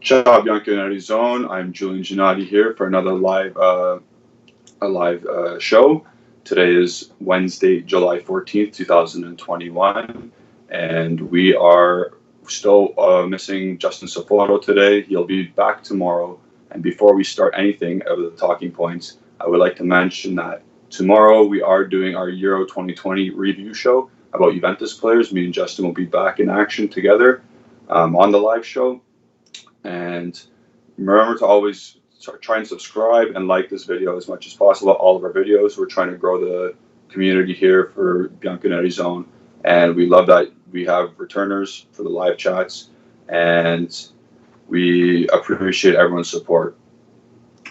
Ciao, bianconerizon. I'm Julian Gennady here for another live show. Today is Wednesday, July 14th, 2021, and we are still missing Justin Sapporo today. He'll be back tomorrow. And before we start anything of the talking points, I would like to mention that tomorrow we are doing our Euro 2020 review show about Juventus players. Me and Justin will be back in action together on the live show. And remember to always try and subscribe and like this video as much as possible. All of our videos, we're trying to grow the community here for Bianconeri Zone, and we love that we have returners for the live chats, and we appreciate everyone's support.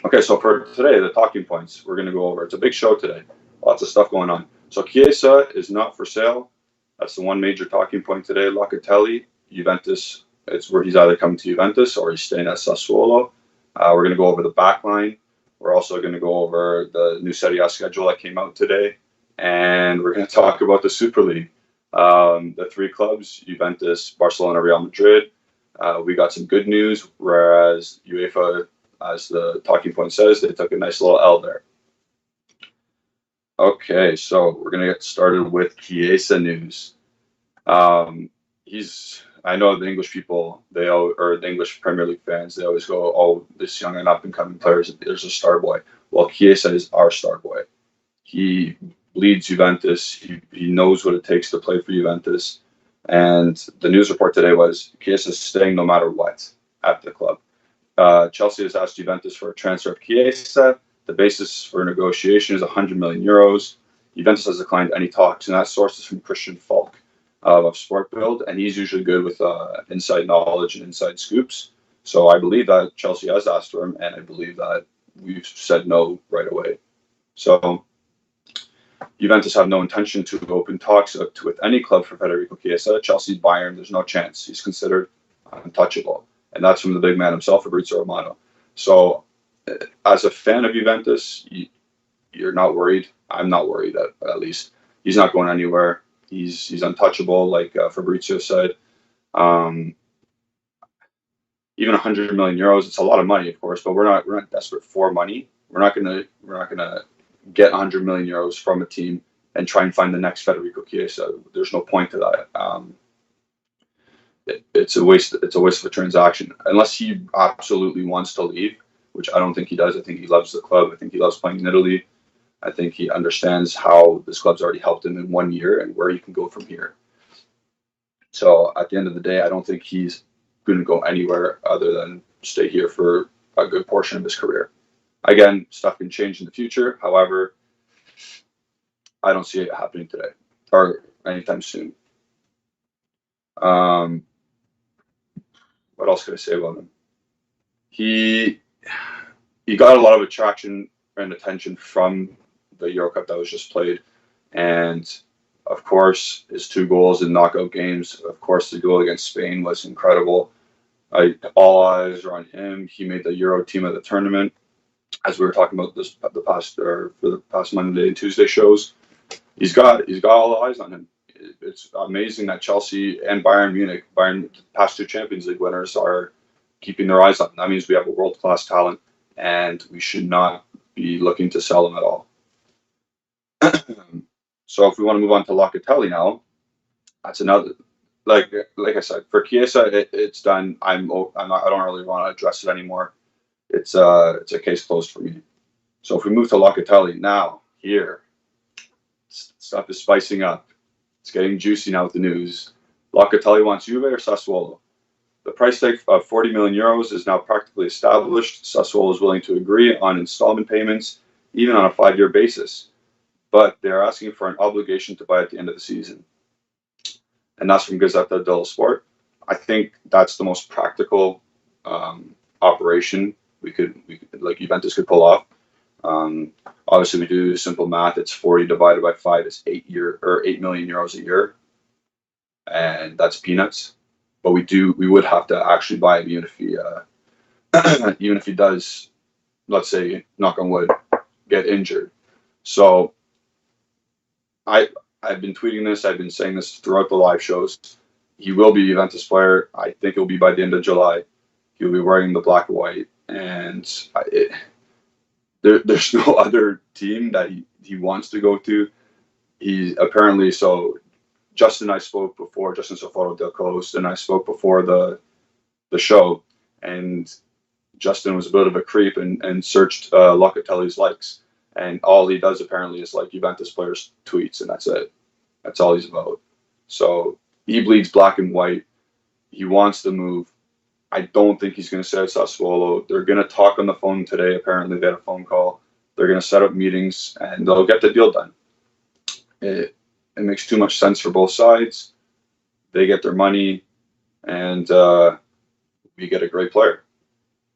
Okay, so for today, the talking points we're going to go over. It's a big show today, lots of stuff going on. So Chiesa is not for sale. That's the one major talking point today. Locatelli, Juventus. It's where he's either coming to Juventus or he's staying at Sassuolo. We're going to go over the back line. We're also going to go over the new Serie A schedule that came out today. And we're going to talk about the Super League. The three clubs, Juventus, Barcelona, Real Madrid. We got some good news, whereas UEFA, as the talking point says, they took a nice little L there. Okay, so we're going to get started with Chiesa news. I know the English people, or the English Premier League fans, they always go, "Oh, this young and up and coming players, there's a star boy." Well, Chiesa is our star boy. He bleeds Juventus. He knows what it takes to play for Juventus. And the news report today was Chiesa is staying no matter what at the club. Chelsea has asked Juventus for a transfer of Chiesa. The basis for negotiation is 100 million euros. Juventus has declined any talks, and that source is from Christian Falk of Sport Build, and he's usually good with inside knowledge and inside scoops. So I believe that Chelsea has asked for him, and I believe that we've said no right away. So Juventus have no intention to open talks with any club for Federico Chiesa. Chelsea, Bayern, there's no chance. He's considered untouchable. And that's from the big man himself, Fabrizio Romano. So as a fan of Juventus, you're not worried. I'm not worried, at least. He's not going anywhere. He's untouchable, like Fabrizio said. Even 100 million euros, it's a lot of money, of course, but we're not desperate for money. We're not gonna get 100 million euros from a team and try and find the next Federico Chiesa. There's no point to that. It's a waste. It's a waste of a transaction unless he absolutely wants to leave, which I don't think he does. I think he loves the club. I think he loves playing in Italy. I think he understands how this club's already helped him in 1 year and where he can go from here. So at the end of the day, I don't think he's going to go anywhere other than stay here for a good portion of his career. Again, stuff can change in the future. However, I don't see it happening today or anytime soon. What else could I say about him? He got a lot of attraction and attention from the Euro Cup that was just played, and of course his 2 goals in knockout games. Of course, the goal against Spain was incredible. All eyes are on him. He made the Euro team of the tournament, as we were talking about for the past Monday and Tuesday shows. He's got all the eyes on him. It's amazing that Chelsea and Bayern Munich, past 2 Champions League winners, are keeping their eyes on him. That means we have a world-class talent, and we should not be looking to sell him at all. So if we want to move on to Locatelli now, that's another. Like I said, for Chiesa, it's done. I don't really want to address it anymore. It's a case closed for me. So if we move to Locatelli now, here, stuff is spicing up. It's getting juicy now with the news. Locatelli wants Juve or Sassuolo. The price tag of 40 million euros is now practically established. Sassuolo is willing to agree on installment payments, even on a 5-year basis. But they're asking for an obligation to buy at the end of the season. And that's from Gazzetta dello Sport. I think that's the most practical operation we could like Juventus could pull off. Obviously, we do simple math. It's 40 divided by 5. It's 8 million euros a year, and that's peanuts. But we would have to actually buy him even if he does, let's say, knock on wood, get injured. So I've been tweeting this. I've been saying this throughout the live shows. He will be a Juventus player. I think it'll be by the end of July. He'll be wearing the black and white, and there's no other team that he wants to go to. He apparently so. Justin and I spoke before. Justin Soforo del Coast and I spoke before the show, and Justin was a bit of a creep and searched Locatelli's likes, and all he does apparently is like Juventus players' tweets, and that's it. That's all he's about. So he bleeds black and white. He wants to move. I don't think he's going to stay at Sassuolo. They're going to talk on the phone today. Apparently, they had a phone call. They're going to set up meetings, and they'll get the deal done. It makes too much sense for both sides. They get their money, and we get a great player.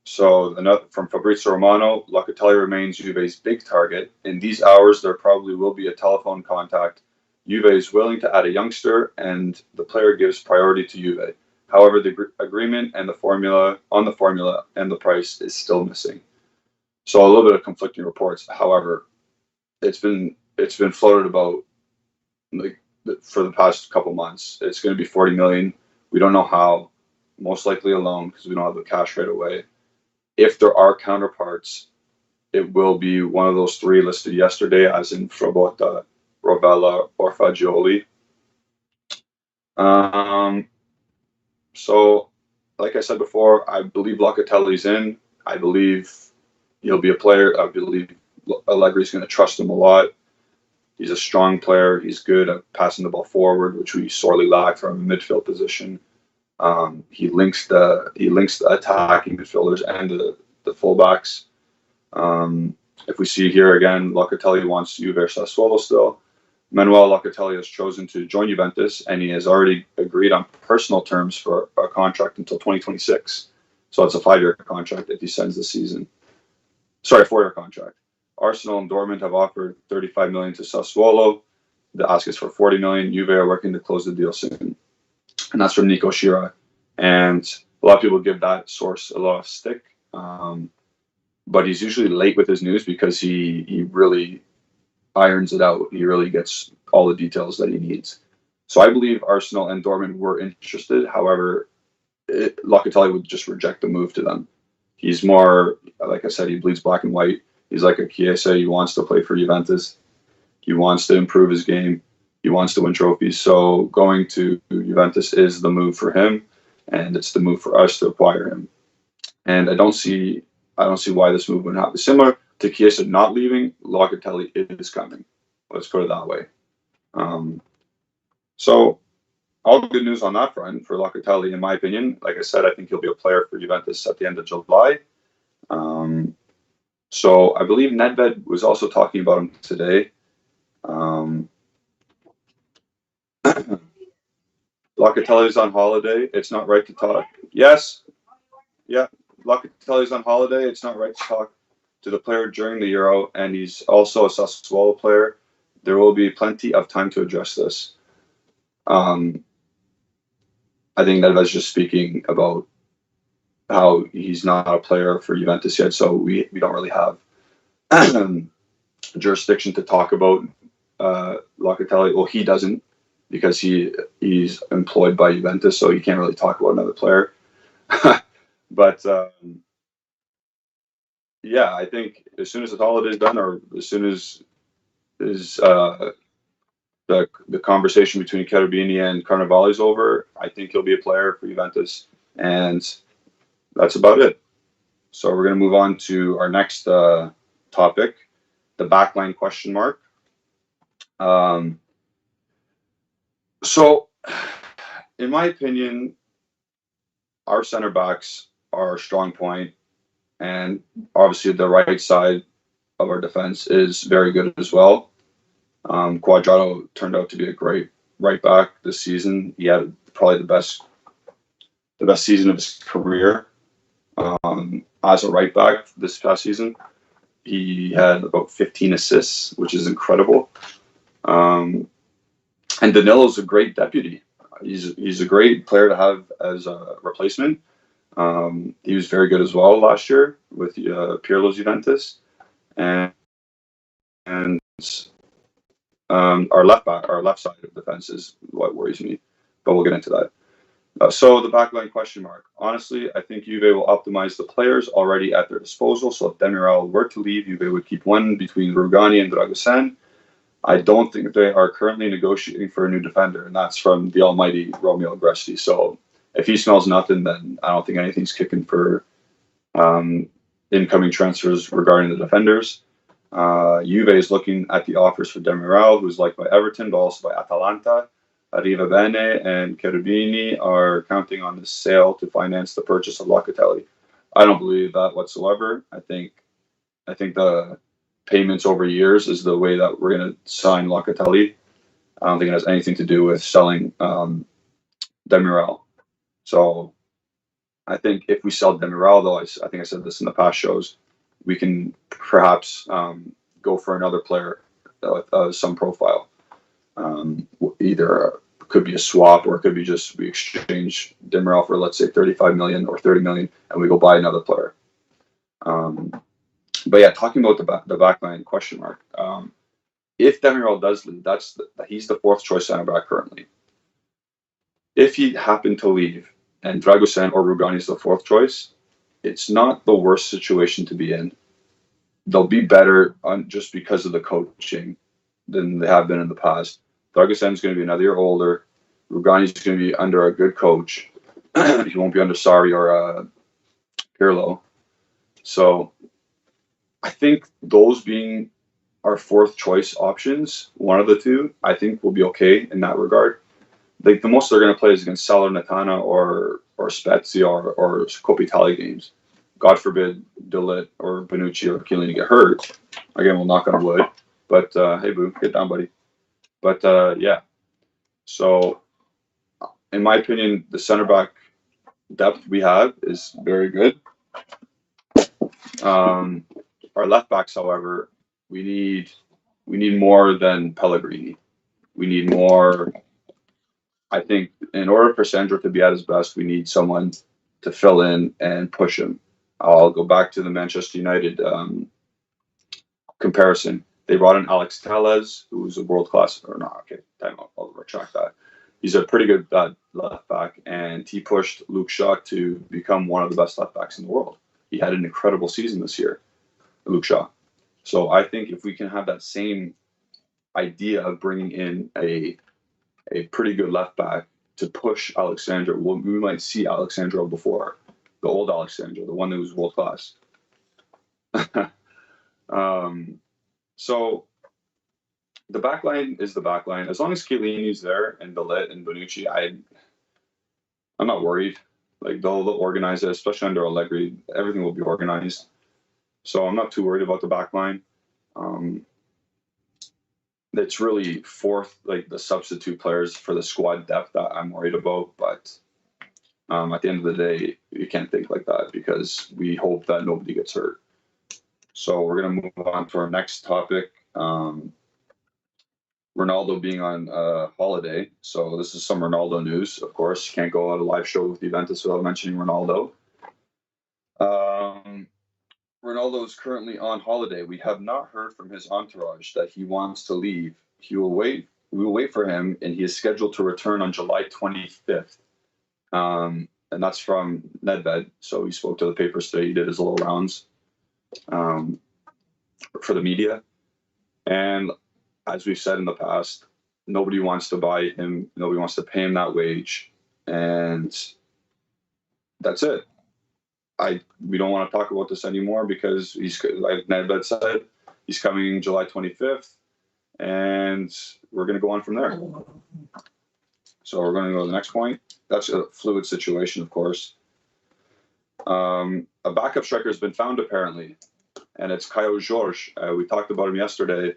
So from Fabrizio Romano, Locatelli remains Juve's big target. In these hours, there probably will be a telephone contact. Juve is willing to add a youngster, and the player gives priority to Juve. However, the agreement and the formula and the price is still missing. So a little bit of conflicting reports. However, it's been floated about like for the past couple months. It's going to be 40 million. We don't know how. Most likely a loan because we don't have the cash right away. If there are counterparts, it will be one of those three listed yesterday, as in Frabotta, Rovella, or Fagioli. So, like I said before, I believe Locatelli's in. I believe he'll be a player. I believe Allegri's going to trust him a lot. He's a strong player. He's good at passing the ball forward, which we sorely lack from a midfield position. He links the attacking midfielders and the fullbacks. If we see here again, Locatelli wants Juve or Sassuolo still. Manuel Locatelli has chosen to join Juventus, and he has already agreed on personal terms for a contract until 2026. So it's a 5-year contract if he signs the season. Sorry, a 4-year contract. Arsenal and Dortmund have offered 35 million to Sassuolo. The ask is for 40 million. Juve are working to close the deal soon. And that's from Nico Shira. And a lot of people give that source a lot of stick. But he's usually late with his news because he really irons it out. He really gets all the details that he needs. So I believe Arsenal and Dortmund were interested. However, Locatelli would just reject the move to them. He's more, like I said, he bleeds black and white. He's like a Chiesa. He wants to play for Juventus. He wants to improve his game. He wants to win trophies. So going to Juventus is the move for him, and it's the move for us to acquire him. And I don't see why this move would not be similar to Chiesa not leaving. Locatelli is coming. Let's put it that way. So all good news on that front for Locatelli, in my opinion. Like I said, I think he'll be a player for Juventus at the end of July. So I believe Nedved was also talking about him today. Locatelli's on holiday. It's not right to talk. Yes. Yeah. Locatelli's on holiday. It's not right to talk to the player during the Euro, and he's also a Sassuolo player. There will be plenty of time to address this. I think Nedved's just speaking about how he's not a player for Juventus yet, so we don't really have jurisdiction to talk about Locatelli. Well, he doesn't because he's employed by Juventus, so he can't really talk about another player. But yeah, I think as soon as the holiday's done, or as soon as the conversation between Cherubini and Carnevale's over, I think he'll be a player for Juventus, and that's about it. So we're going to move on to our next topic, the backline question mark. So, in my opinion, our center backs are a strong point, and obviously the right side of our defense is very good as well. Cuadrado turned out to be a great right back this season. He had probably the best season of his career as a right back this past season. He had about 15 assists, which is incredible. And Danilo's a great deputy. He's a great player to have as a replacement. He was very good as well last year with Pirlo's Juventus, and our left side of defense is what worries me, but we'll get into that. So the backline question mark. Honestly, I think Juve will optimize the players already at their disposal. So if Demiral were to leave, Juve would keep one between Rugani and Dragosan. I don't think they are currently negotiating for a new defender, and that's from the almighty Romeo Agresti. So if he smells nothing, then I don't think anything's kicking for um, incoming transfers regarding the defenders. Juve is looking at the offers for Demiral, who's liked by Everton, but also by Atalanta. Arriva Bene and Cherubini are counting on the sale to finance the purchase of Locatelli. I don't believe that whatsoever. I think the payments over years is the way that we're going to sign Locatelli. I don't think it has anything to do with selling Demiral. So I think if we sell Demiral, though, I think I said this in the past shows, we can perhaps go for another player with some profile. Either could be a swap or it could be just we exchange Demiral for, let's say, 35 million or 30 million, and we go buy another player. But yeah, talking about the backline question mark. If Demiral does leave, he's the fourth choice center back currently. If he happened to leave and Dragosan or Rugani is the fourth choice, it's not the worst situation to be in. They'll be better just because of the coaching than they have been in the past. Dragosan is going to be another year older. Rugani is going to be under a good coach. He won't be under Sarri or Pirlo. So I think those being our fourth choice options, one of the two, I think will be okay in that regard. Like the most they're going to play is against Salernitana or Spezia or Coppa Italia games. God forbid Dillet or Bonucci or Chiellini get hurt. Again, we'll knock on wood. But hey, boo, get down, buddy. But yeah, so in my opinion, the center back depth we have is very good. Our left backs, however, we need more than Pellegrini. We need more. I think in order for Sandro to be at his best, we need someone to fill in and push him. I'll go back to the Manchester United comparison. They brought in Alex Telles, who's a world class, or not, okay, time out, I'll retract that. He's a pretty good left back, and he pushed Luke Shaw to become one of the best left backs in the world. He had an incredible season this year, Luke Shaw. So I think if we can have that same idea of bringing in a pretty good left back to push Alexandro, well, we might see Alexandro before, the old Alexandro, the one that was world class. So the back line is the back line. As long as Chiellini's there and Bellet and Bonucci, I'm not worried. Like they'll organize it, especially under Allegri. Everything will be organized. So I'm not too worried about the back line. It's really fourth, like the substitute players for the squad depth that I'm worried about. But at the end of the day, you can't think like that because we hope that nobody gets hurt. So we're going to move on to our next topic. Ronaldo being on holiday. So this is some Ronaldo news, of course. Can't go on a live show with Juventus without mentioning Ronaldo. Ronaldo is currently on holiday. We have not heard from his entourage that he wants to leave. He will wait. We will wait for him, and he is scheduled to return on July 25th. And that's from Nedved. So he spoke to the papers today. He did his little rounds for the media. And as we've said in the past, nobody wants to buy him. Nobody wants to pay him that wage. And that's it. We don't want to talk about this anymore because he's, like Nedved said, he's coming July 25th, and we're going to go on from there. So we're going to go to the next point. That's a fluid situation, of course. A backup striker has been found apparently, and it's Kaio Jorge. We talked about him yesterday.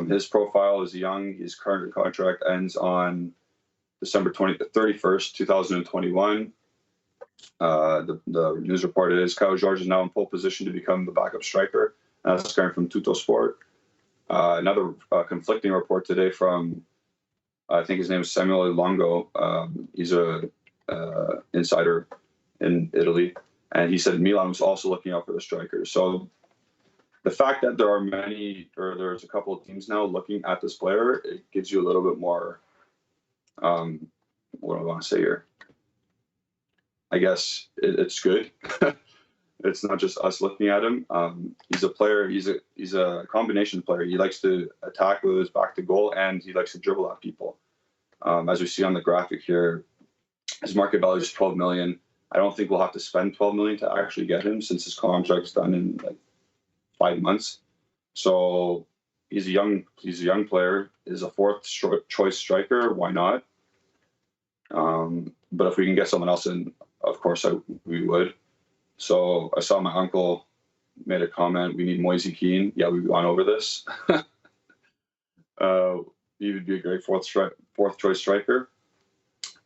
His profile is young. His current contract ends on December 31st, 2021. The news report is Kaio Jorge is now in pole position to become the backup striker. That's coming from Tutto Sport. Another conflicting report today from, I think his name is Samuele Longo. He's a insider in Italy, and he said Milan was also looking out for the striker. So the fact that there's a couple of teams now looking at this player, it gives you a little bit more, what do I want to say here? I guess it's good. It's not just us looking at him. He's a player. He's a combination player. He likes to attack with his back to goal, and he likes to dribble at people. As we see on the graphic here, his market value is 12 million. I don't think we'll have to spend 12 million to actually get him, since his contract's done in like 5 months. So he's a young player. He's a fourth choice striker. Why not? But if we can get someone else in, of course we would. So I saw my uncle made a comment. We need Moise Kean. Yeah, we've gone over this. He would be a great fourth choice striker.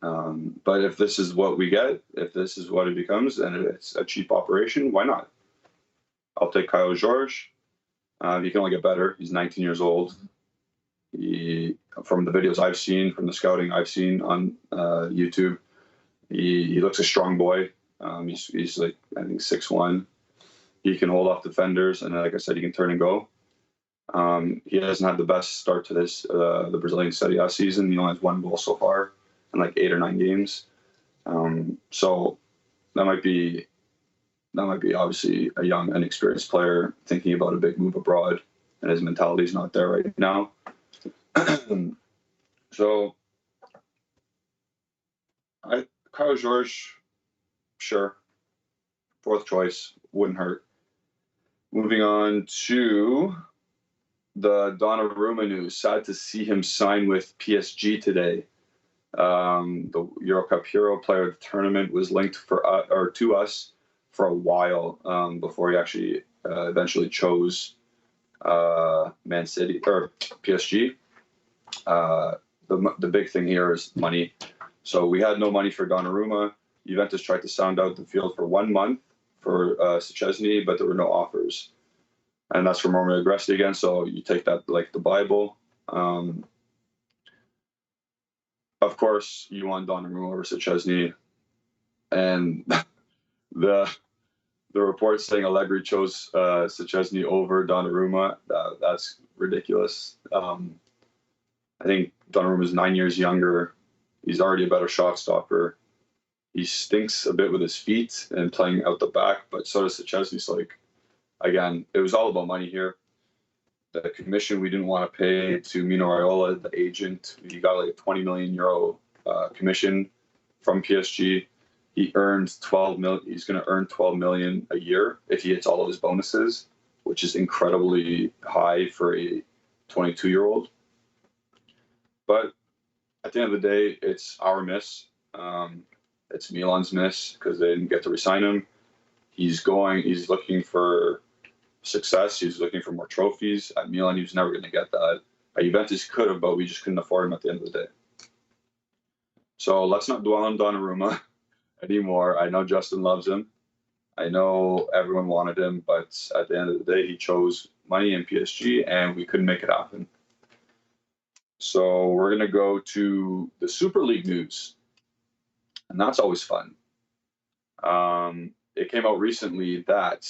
But if this is what we get, if this is what it becomes, and it's a cheap operation, why not? I'll take Kaio Jorge. He can only get better. He's 19 years old. From the videos I've seen, from the scouting I've seen on YouTube, he looks a strong boy. He's like, I think 6'1". He can hold off defenders, and like I said, he can turn and go. He hasn't had the best start to the Brazilian Serie A season. He only has 1 goal so far in like 8 or 9 games. So that might be obviously a young, inexperienced player thinking about a big move abroad, and his mentality is not there right now. So, Kaio Jorge, sure, fourth choice, wouldn't hurt. Moving on to the Donnarumma news. Sad to see him sign with PSG today. The Euro Cup Hero Player of the tournament was linked to us for a while, before he actually eventually chose Man City or PSG. The big thing here is money. So we had no money for Donnarumma. Juventus tried to sound out the field for 1 month for Chelse, but there were no offers. And that's from Romeo Agresti again, so you take that like the Bible. Of course, you want Donnarumma over Chelse. And the report saying Allegri chose Chelse over Donnarumma, that's ridiculous. I think Donnarumma is 9 years younger. He's already a better shot stopper. He stinks a bit with his feet and playing out the back, but so does Chelse. So, like, again, it was all about money here. The commission we didn't want to pay to Mino Raiola, the agent, he got like a 20 million euro commission from PSG. He earned 12 million. He's going to earn 12 million a year if he hits all of his bonuses, which is incredibly high for a 22-year-old. But at the end of the day, it's our miss. It's Milan's miss because they didn't get to re-sign him. He's looking for success. He's looking for more trophies. At Milan, he was never going to get that. At Juventus, he could have, but we just couldn't afford him at the end of the day. So let's not dwell on Donnarumma anymore. I know Justin loves him. I know everyone wanted him, but at the end of the day, he chose money in PSG, and we couldn't make it happen. So we're going to go to the Super League news, and that's always fun. It came out recently that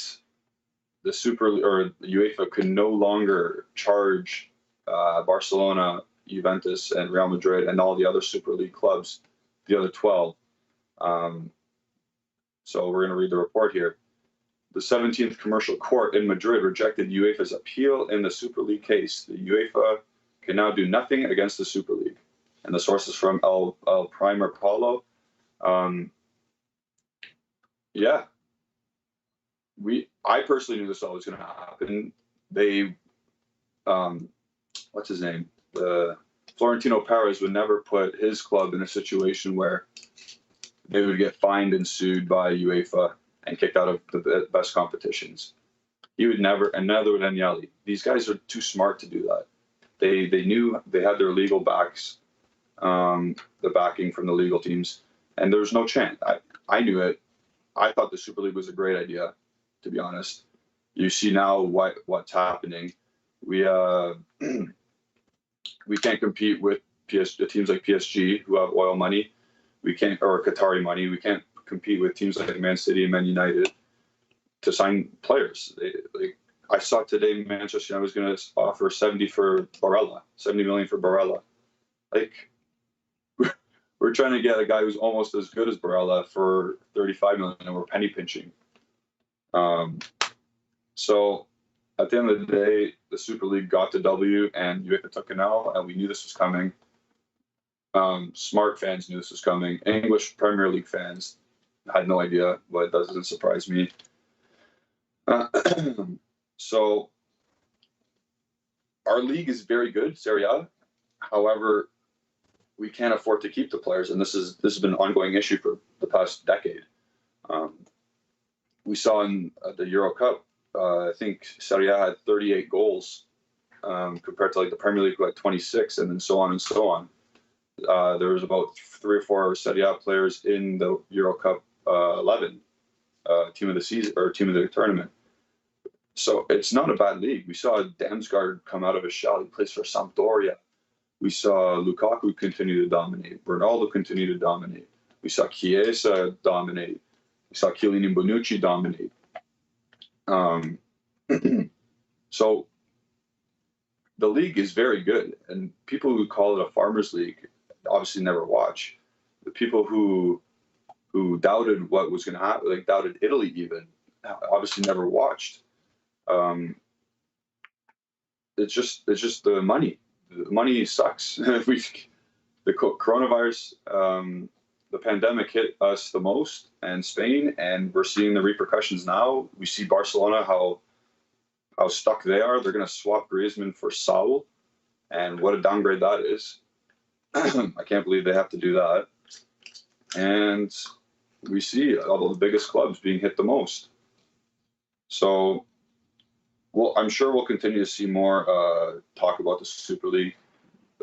the UEFA could no longer charge Barcelona, Juventus, and Real Madrid, and all the other Super League clubs, the other 12. So we're going to read the report here. The 17th Commercial Court in Madrid rejected UEFA's appeal in the Super League case. The UEFA can now do nothing against the Super League. And the source is from El Primer Paulo. Yeah. I personally knew this was always going to happen. They, what's his name? Florentino Perez would never put his club in a situation where they would get fined and sued by UEFA and kicked out of the best competitions. He would never, and neither would Agnelli. These guys are too smart to do that. They knew they had their legal backs, the backing from the legal teams, and there was no chance. I knew it. I thought the Super League was a great idea, to be honest. You see now what's happening. We can't compete with teams like PSG who have oil money. We can't, or Qatari money. We can't compete with teams like Man City and Man United to sign players. I saw today Manchester United was going to offer 70 million for Barella. Like, we're trying to get a guy who's almost as good as Barella for 35 million, and we're penny pinching. So at the end of the day, the Super League got the W, and UEFA took an L, and we knew this was coming. Smart fans knew this was coming. English Premier League fans had no idea, but it doesn't surprise me. So our league is very good, Serie A. However, we can't afford to keep the players, and this has been an ongoing issue for the past decade. We saw in the Euro Cup, I think Serie A had 38 goals compared to like the Premier League who had 26, and then so on and so on. There was about 3 or 4 Serie A players in the Euro Cup 11 team of the season or team of the tournament. So it's not a bad league. We saw Damsgaard come out of his shell. He plays for Sampdoria. We saw Lukaku continue to dominate. Ronaldo continue to dominate. We saw Chiesa dominate. We saw Chiellini and Bonucci dominate. So the league is very good, and people who call it a farmers league obviously never watch. The people who doubted what was going to happen, like doubted Italy even, obviously never watched. It's just the money. The money sucks. The coronavirus, the pandemic hit us the most, and Spain, and we're seeing the repercussions now. We see Barcelona how stuck they are. They're going to swap Griezmann for Saul, and what a downgrade that is. I can't believe they have to do that. And we see all the biggest clubs being hit the most. So, well, I'm sure we'll continue to see more talk about the Super League.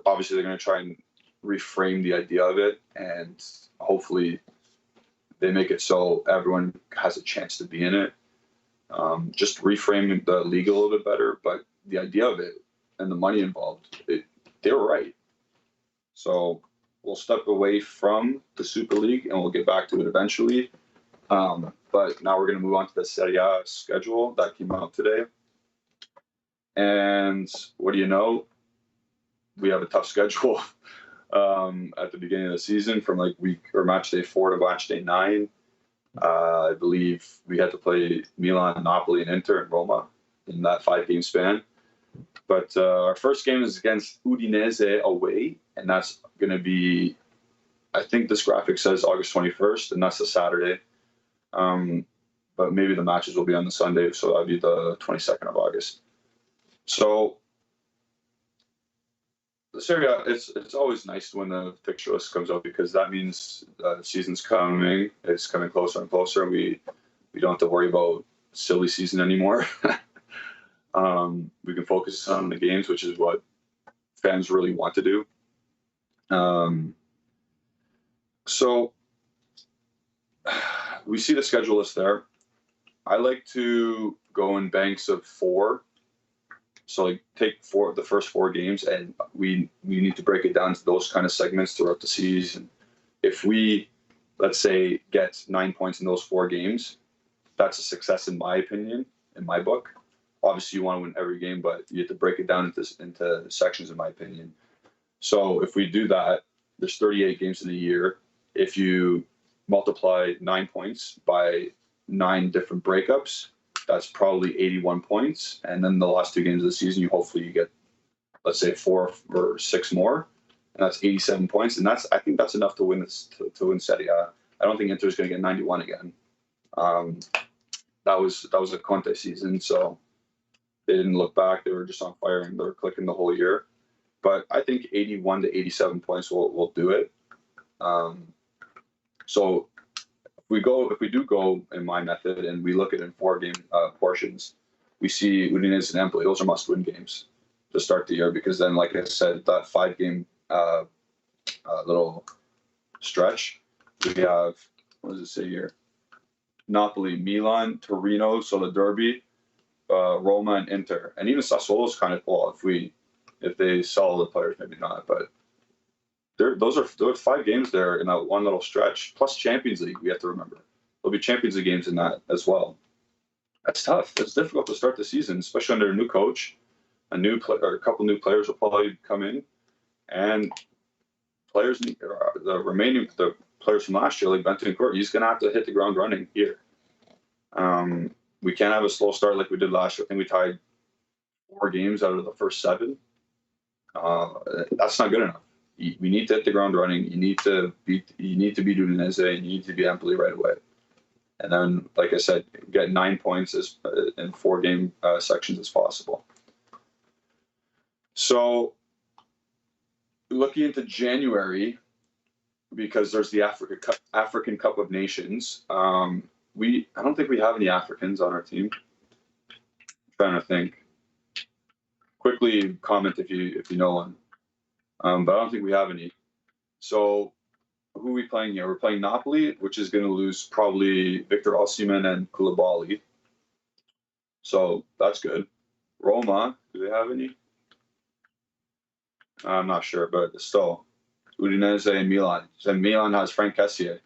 Obviously, they're going to try and reframe the idea of it, and hopefully they make it so everyone has a chance to be in it. Just reframing the league a little bit better, but the idea of it and the money involved, they were right. So we'll step away from the Super League and we'll get back to it eventually. But now we're going to move on to the Serie A schedule that came out today. And what do you know? We have a tough schedule at the beginning of the season, from like week or match day 4 to match day 9. I believe we had to play Milan, Napoli, and Inter and Roma in that 5-game span. But our first game is against Udinese away, and that's going to be, I think this graphic says August 21st, and that's a Saturday. But maybe the matches will be on the Sunday, so that'll be the 22nd of August. So the Serie A, it's always nice when the fixture list comes out, because that means the season's coming. It's coming closer and closer, and we don't have to worry about silly season anymore. We can focus on the games, which is what fans really want to do. So we see the schedule list there. I like to go in banks of 4. So like take the first 4 games, and we need to break it down to those kind of segments throughout the season. If we, let's say, get 9 points in those 4 games, that's a success in my opinion, in my book. Obviously, you want to win every game, but you have to break it down into sections, in my opinion. So if we do that, there's 38 games in a year. If you multiply 9 points by 9 different breakups, that's probably 81 points. And then the last 2 games of the season, you get, let's say, 4 or 6 more, and that's 87 points. And I think that's enough to win to win Serie A. I don't think Inter's going to get 91 again. That was a Conte season, so they didn't look back. They were just on fire, and they were clicking the whole year. But I think 81 to 87 points will do it. So if we do go in my method and we look at it in 4-game portions, we see Udinese and Empoli. Those are must-win games to start the year, because then, like I said, that 5-game little stretch, we have, what does it say here? Napoli, Milan, Torino, so the derby, Roma, and Inter. And even Sassuolo's kind of, well, if they sell the players, maybe not, but those are 5 games there in that one little stretch, plus Champions League, we have to remember. There'll be Champions League games in that as well. That's tough. It's difficult to start the season, especially under a new coach. A couple new players will probably come in, and players, the players from last year, like Bentancur, he's going to have to hit the ground running here. We can't have a slow start like we did last year. I think we tied 4 games out of the first 7. That's not good enough. We need to hit the ground running. You need to beat Udinese, and you need to beat Empoli right away. And then, like I said, get 9 points in 4 game sections as possible. So, looking into January, because there's the African Cup of Nations. I don't think we have any Africans on our team. I'm trying to think. Quickly comment if you know one. But I don't think we have any. So who are we playing here? We're playing Napoli, which is going to lose probably Victor Osimhen and Koulibaly. So that's good. Roma, do they have any? I'm not sure, but still. Udinese and Milan. And Milan has Frank Kessié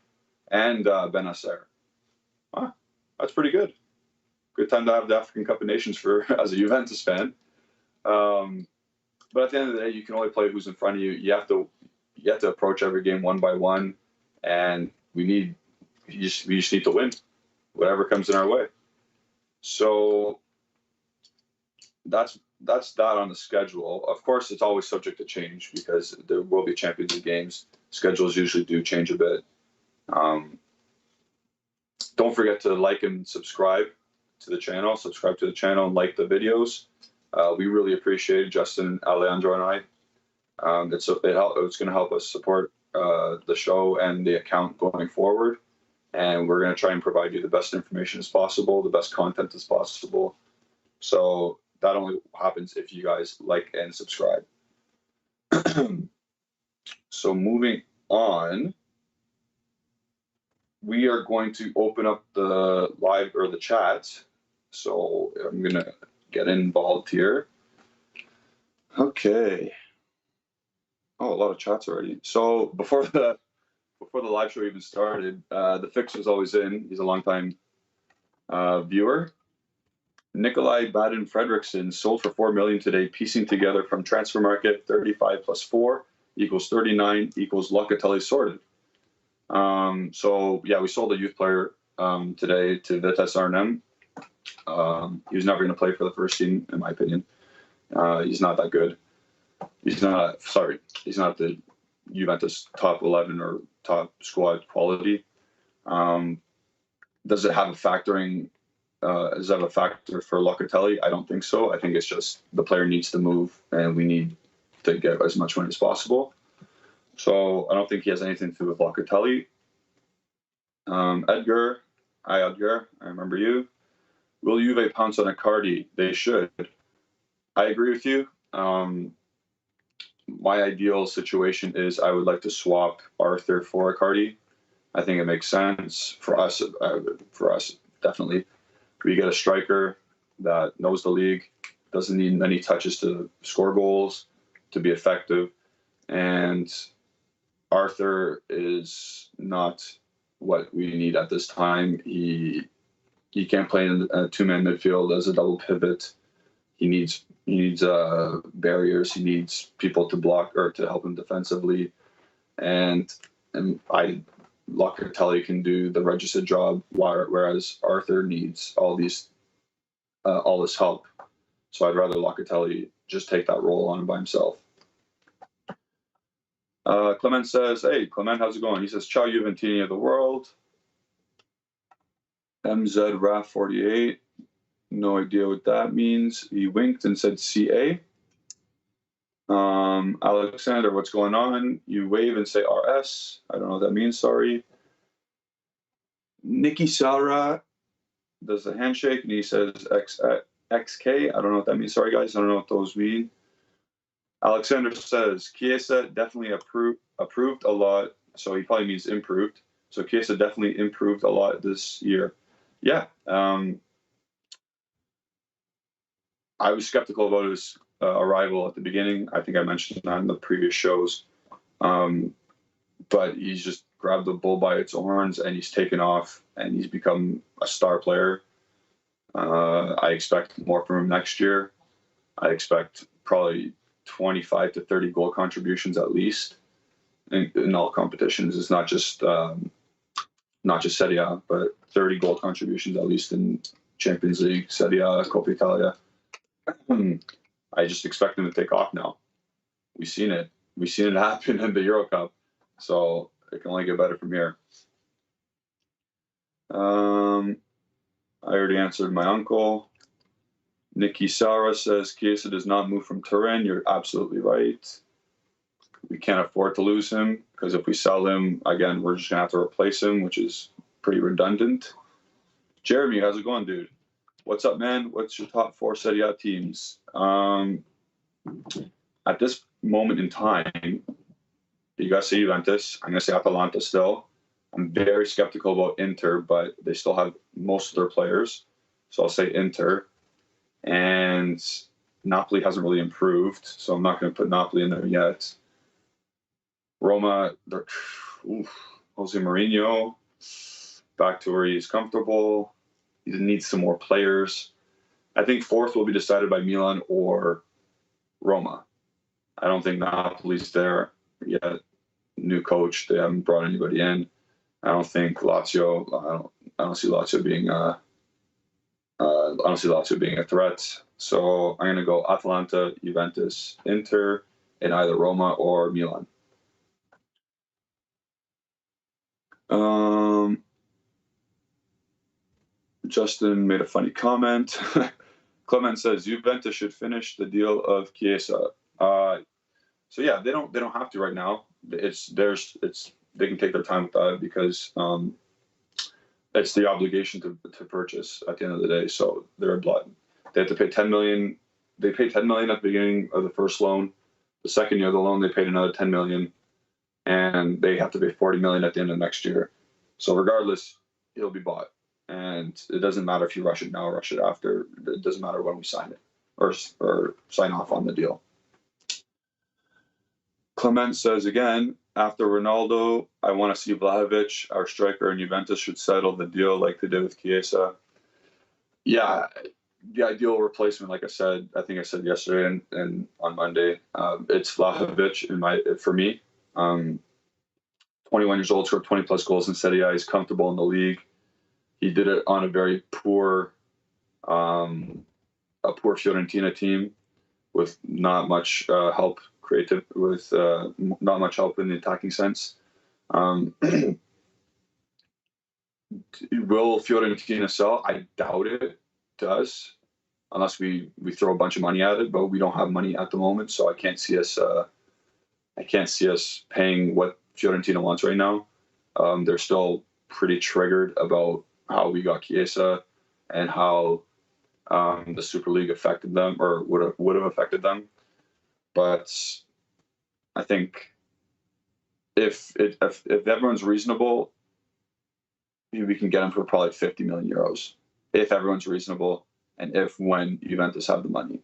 and Benacer. Huh, that's pretty good. Good time to have the African Cup of Nations for as a Juventus fan. But at the end of the day, you can only play who's in front of you. You have to approach every game one by one, and we just need to win, whatever comes in our way. So that's that on the schedule. Of course, it's always subject to change because there will be Champions League games. Schedules usually do change a bit. Don't forget to like and subscribe to the channel. Subscribe to the channel and like the videos. We really appreciate it, Justin, Alejandro, and I. It's going to help us support the show and the account going forward. And we're going to try and provide you the best information as possible, the best content as possible. So that only happens if you guys like and subscribe. So moving on, we are going to open up the live or the chat. So I'm going to get involved here. Okay. Oh, a lot of chats already. So before the live show even started, the Fix was always in. He's a longtime viewer. Nikolai Baden Fredrickson sold for $4 million today, piecing together from transfer market 35 plus 4 equals 39 equals Locatelli sorted. So yeah, we sold a youth player today to Vitesse Arnhem. He was never going to play for the first team, in my opinion. He's not that good. He's not the Juventus top 11 or top squad quality. Does it have a factor for Locatelli? I don't think so. I think it's just the player needs to move, and we need to get as much money as possible. So I don't think he has anything to do with Locatelli. Edgar, hi Edgar, I remember you. Will Juve pounce on Icardi? They should. I agree with you. My ideal situation is I would like to swap Arthur for Icardi. I think it makes sense for us. Definitely. We get a striker that knows the league, doesn't need many touches to score goals, to be effective, and Arthur is not what we need at this time. He can't play in a 2-man midfield as a double pivot. He needs barriers. He needs people to block or to help him defensively, and Locatelli can do the registered job, whereas Arthur needs all this help. So I'd rather Locatelli just take that role on by himself. Clement says, "Hey, Clement, how's it going?" He says, "Ciao, Juventini of the world." MZ Raf 48. No idea what that means. He winked and said CA. Alexander, what's going on? You wave and say RS. I don't know what that means, sorry. Nikki Sara does the handshake and he says XK. I don't know what that means. Sorry, guys. I don't know what those mean. Alexander says Chiesa definitely approved a lot. So he probably means improved. So Chiesa definitely improved a lot this year. Yeah. I was skeptical about his arrival at the beginning. I think I mentioned that in the previous shows. But he's just grabbed the bull by its horns and he's taken off and he's become a star player. I expect more from him next year. I expect probably 25 to 30 goal contributions at least. in all competitions. It's not just Serie A, but 30 goal contributions at least in Champions League, Serie A, Coppa Italia. I just expect him to take off now. We've seen it. We've seen it happen in the Euro Cup. So it can only get better from here. I already answered my uncle. Nikki Sara says Chiesa does not move from Turin. You're absolutely right. We can't afford to lose him because if we sell him, again, we're just going to have to replace him, which is pretty redundant. Jeremy, how's it going, dude? What's up, man? What's your top 4 Serie A teams? At this moment in time, you got to say Juventus. I'm going to say Atalanta still. I'm very skeptical about Inter, but they still have most of their players. So I'll say Inter. And Napoli hasn't really improved, so I'm not going to put Napoli in there yet. Roma, Jose Mourinho, back to where he's comfortable. He needs some more players. I think 4th will be decided by Milan or Roma. I don't think Napoli's there yet. New coach, they haven't brought anybody in. I don't think Lazio. I don't see Lazio being. I don't see Lazio being a threat. So I'm going to go Atalanta, Juventus, Inter, in either Roma or Milan. Justin made a funny comment. Clement says Juventus should finish the deal of Chiesa. So yeah, they don't have to right now. They can take their time with that because it's the obligation to purchase at the end of the day. So they're blood. They have to pay 10 million. They paid 10 million at the beginning of the first loan. The second year of the loan, they paid another 10 million, and they have to pay 40 million at the end of next year. So regardless, he'll be bought, and it doesn't matter if you rush it now or rush it after. It doesn't matter when we sign it or sign off on the deal. Clement says again, after Ronaldo, I want to see Vlahovic, our striker, and Juventus should settle the deal like they did with Chiesa. Yeah, the ideal replacement, like I said, I think I said yesterday and on Monday, it's Vlahovic for me. 21 years old, scored 20 plus goals in Serie A. He's comfortable in the league. He did it on a very poor Fiorentina team with not much help. Not much help in the attacking sense. Will Fiorentina sell? I doubt it does, unless we throw a bunch of money at it. But we don't have money at the moment, so I can't see us paying what Fiorentina wants right now. They're still pretty triggered about how we got Chiesa and how the Super League affected them or would have affected them. But I think if everyone's reasonable, we can get them for probably 50 million euros. If everyone's reasonable and when Juventus have the money.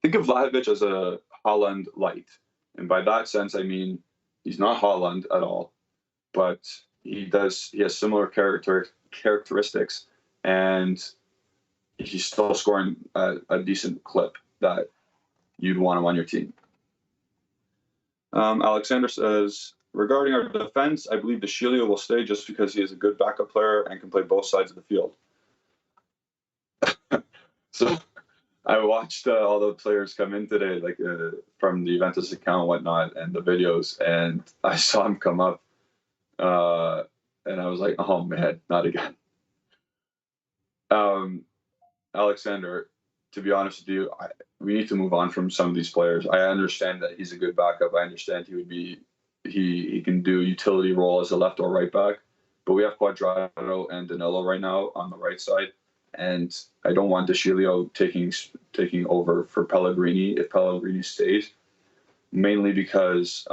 Think of Vlahovic as a Haaland light. And by that sense, I mean, he's not Haaland at all, but he has similar characteristics, and he's still scoring a decent clip that you'd want him on your team. Alexander says, regarding our defense, I believe Deschilio will stay just because he is a good backup player and can play both sides of the field. So I watched all the players come in today, like from the Juventus account and whatnot, and the videos, and I saw him come up, and I was like, oh man, not again. Alexander, to be honest with you, we need to move on from some of these players. I understand that he's a good backup. I understand he can do utility role as a left or right back, but we have Cuadrado and Danilo right now on the right side, and I don't want Deschilio taking over for Pellegrini if Pellegrini stays, mainly because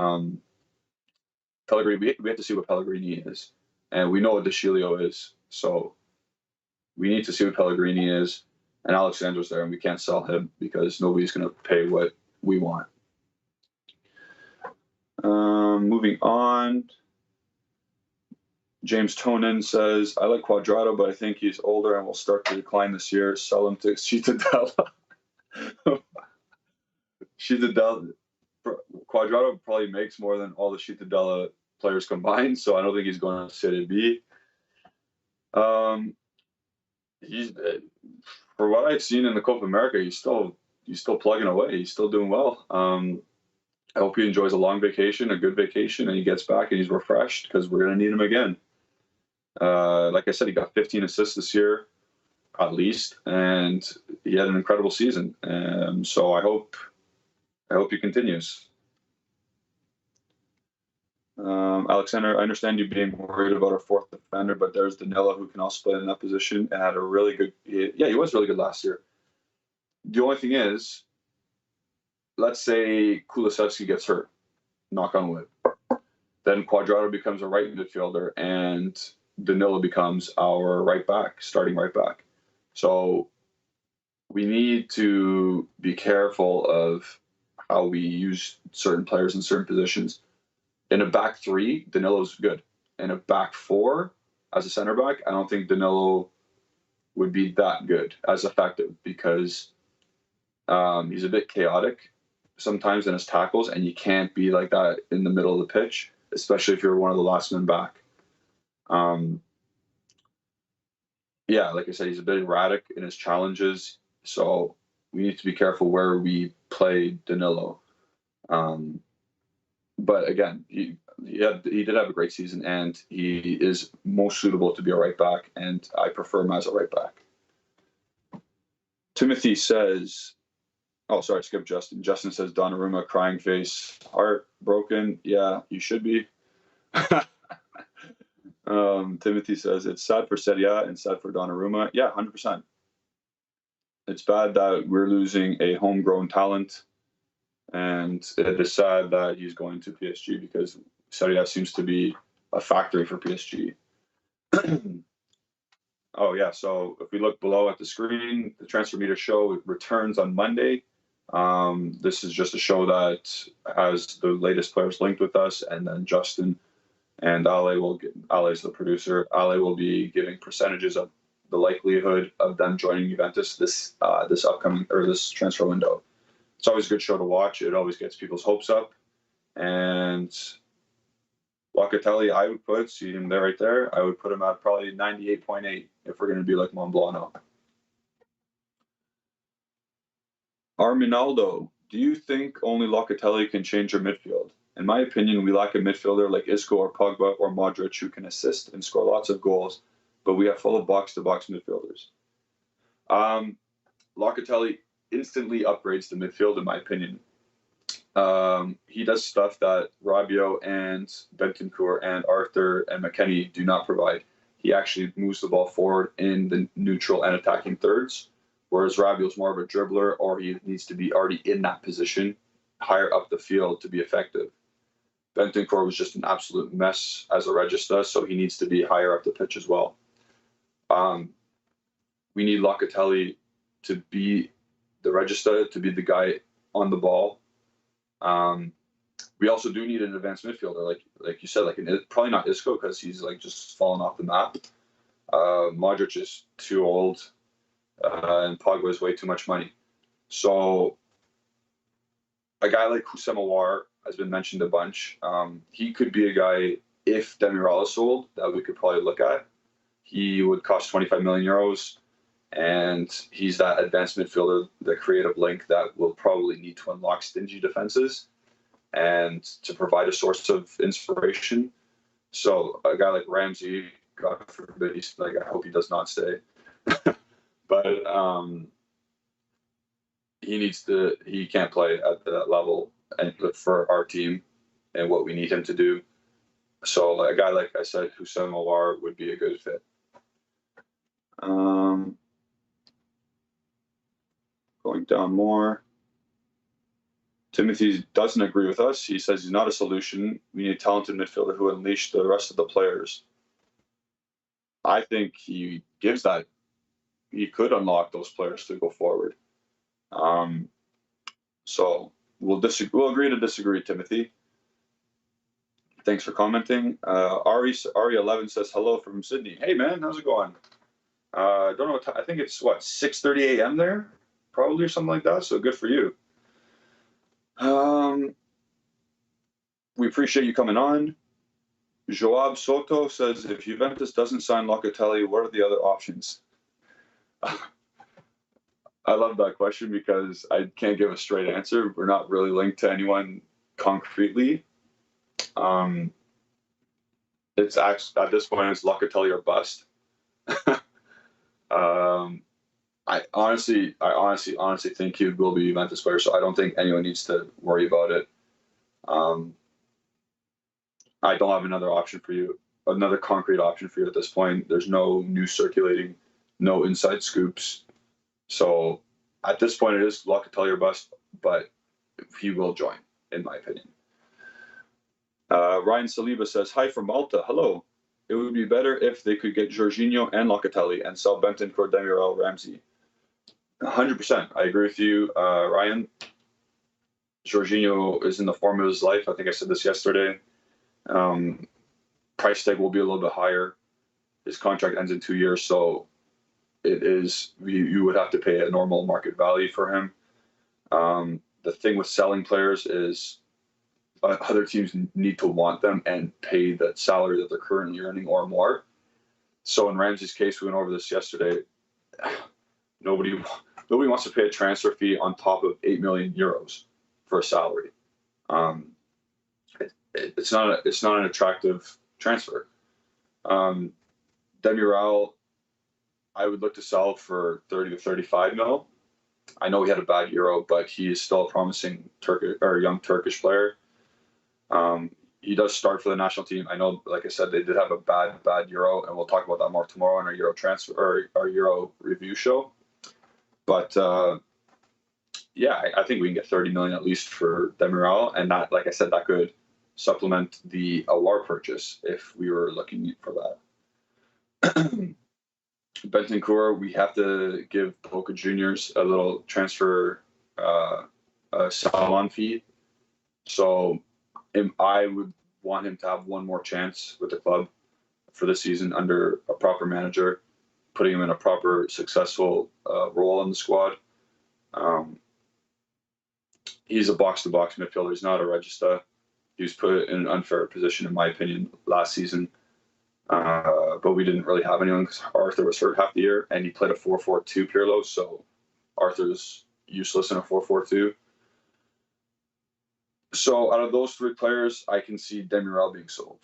Pellegrini, we have to see what Pellegrini is, and we know what Deschilio is, so we need to see what Pellegrini is. And Alexander's there, and we can't sell him because nobody's going to pay what we want. Moving on. James Tonin says, I like Cuadrado, but I think he's older and will start to decline this year. Sell him to Cittadella. Cittadella. Quadrado probably makes more than all the Cittadella players combined, so I don't think he's going to Serie B. He's for what I've seen in the Copa America, he's still plugging away. He's still doing well. I hope he enjoys a long vacation, a good vacation, and he gets back and he's refreshed because we're going to need him again. Like I said, he got 15 assists this year, at least, and he had an incredible season. So I hope he continues. Alexander, I understand you being worried about our fourth defender, but there's Danilo who can also play in that position and had a really good. Yeah, he was really good last year. The only thing is, let's say Kulusevski gets hurt, knock on wood. Then Quadrado becomes a right midfielder, and Danilo becomes our right back, starting right back. So we need to be careful of how we use certain players in certain positions. In a back three, Danilo's good. In a back four, as a center back, I don't think Danilo would be that good, as effective, because he's a bit chaotic sometimes in his tackles, and you can't be like that in the middle of the pitch, especially if you're one of the last men back. Yeah, like I said, he's a bit erratic in his challenges, so we need to be careful where we play Danilo. But again, he did have a great season, and he is most suitable to be a right back, and I prefer him as a right back. Timothy says, oh, sorry, skip Justin. Justin says, Donnarumma, crying face, heartbroken. Yeah, you should be. Timothy says, it's sad for Serie A and sad for Donnarumma. Yeah, 100%. It's bad that we're losing a homegrown talent, and it is sad that he's going to PSG because Serie A seems to be a factory for PSG. Oh, yeah. So if we look below at the screen, the Transfer Meter show returns on Monday. This is just a show that has the latest players linked with us, and then Justin and Ale is the producer. Ale will be giving percentages of the likelihood of them joining Juventus this upcoming or this transfer window. It's always a good show to watch. It always gets people's hopes up. And Locatelli, I would put, see him there right there, I would put him at probably 98.8 if we're going to be like Montblano. Ronaldo, do you think only Locatelli can change your midfield? In my opinion, we lack a midfielder like Isco or Pogba or Modric who can assist and score lots of goals, but we have full of box-to-box midfielders. Locatelli instantly upgrades the midfield, in my opinion. He does stuff that Rabiot and Bentancur and Arthur and McKennie do not provide. He actually moves the ball forward in the neutral and attacking thirds, whereas Rabiot's more of a dribbler, or he needs to be already in that position higher up the field to be effective. Bentancur was just an absolute mess as a regista, so he needs to be higher up the pitch as well. We need Locatelli to be the regista, to be the guy on the ball. We also do need an advanced midfielder, like you said, probably not Isco because he's like just fallen off the map. Modric is too old, and Pogba is way too much money. So a guy like Houssem Aouar has been mentioned a bunch. He could be a guy, if Demiral is sold, that we could probably look at. He would cost 25 million euros, and he's that advanced midfielder, the creative link that will probably need to unlock stingy defenses and to provide a source of inspiration. So a guy like Ramsey, God forbid, I hope he does not stay. But he can't play at that level and for our team and what we need him to do. So a guy like I said, Houssem Aouar would be a good fit. Going down more. Timothy doesn't agree with us. He says he's not a solution. We need a talented midfielder who unleash the rest of the players. I think he gives that. He could unlock those players to go forward. So we'll agree to disagree, Timothy. Thanks for commenting. Ari11 says hello from Sydney. Hey man, how's it going? Don't know what time. I think it's 6:30 a.m. there, probably, or something like that. So good for you. We appreciate you coming on. Joab Soto says, if Juventus doesn't sign Locatelli, what are the other options? I love that question because I can't give a straight answer. We're not really linked to anyone concretely. It's actually at this point it's Locatelli or bust. I honestly think he will be a Juventus player, so I don't think anyone needs to worry about it. I don't have another option for you, another concrete option for you at this point. There's no news circulating, no inside scoops. So at this point, it is Locatelli or bust, but he will join, in my opinion. Ryan Saliba says, hi from Malta. Hello. It would be better if they could get Jorginho and Locatelli and sell Benton for Demiral Ramsey. 100%. I agree with you, Ryan. Jorginho is in the form of his life. I think I said this yesterday. Price tag will be a little bit higher. His contract ends in 2 years, so it is you would have to pay a normal market value for him. The thing with selling players is other teams need to want them and pay the salary that they're currently earning or more. So in Ramsey's case, we went over this yesterday. Nobody wants to pay a transfer fee on top of 8 million euros for a salary. It's not an attractive transfer. Demiral, I would look to sell for 30 to 35 mil. I know he had a bad Euro, but he is still a promising young Turkish player. He does start for the national team. I know, like I said, they did have a bad Euro, and we'll talk about that more tomorrow in our Euro transfer or our Euro review show. But yeah, I think we can get 30 million at least for Demiral, and that, like I said, that could supplement the Awar purchase if we were looking for that. Bentancur, we have to give Boca Juniors a little transfer salon fee. So I would want him to have one more chance with the club for the season under a proper manager, putting him in a proper, successful role in the squad. He's a box-to-box midfielder. He's not a regista. He was put in an unfair position, in my opinion, last season. But we didn't really have anyone because Arthur was hurt half the year, and he played a 4-4-2 Pirlo, so Arthur's useless in a 4-4-2. So out of those three players, I can see Demiral being sold.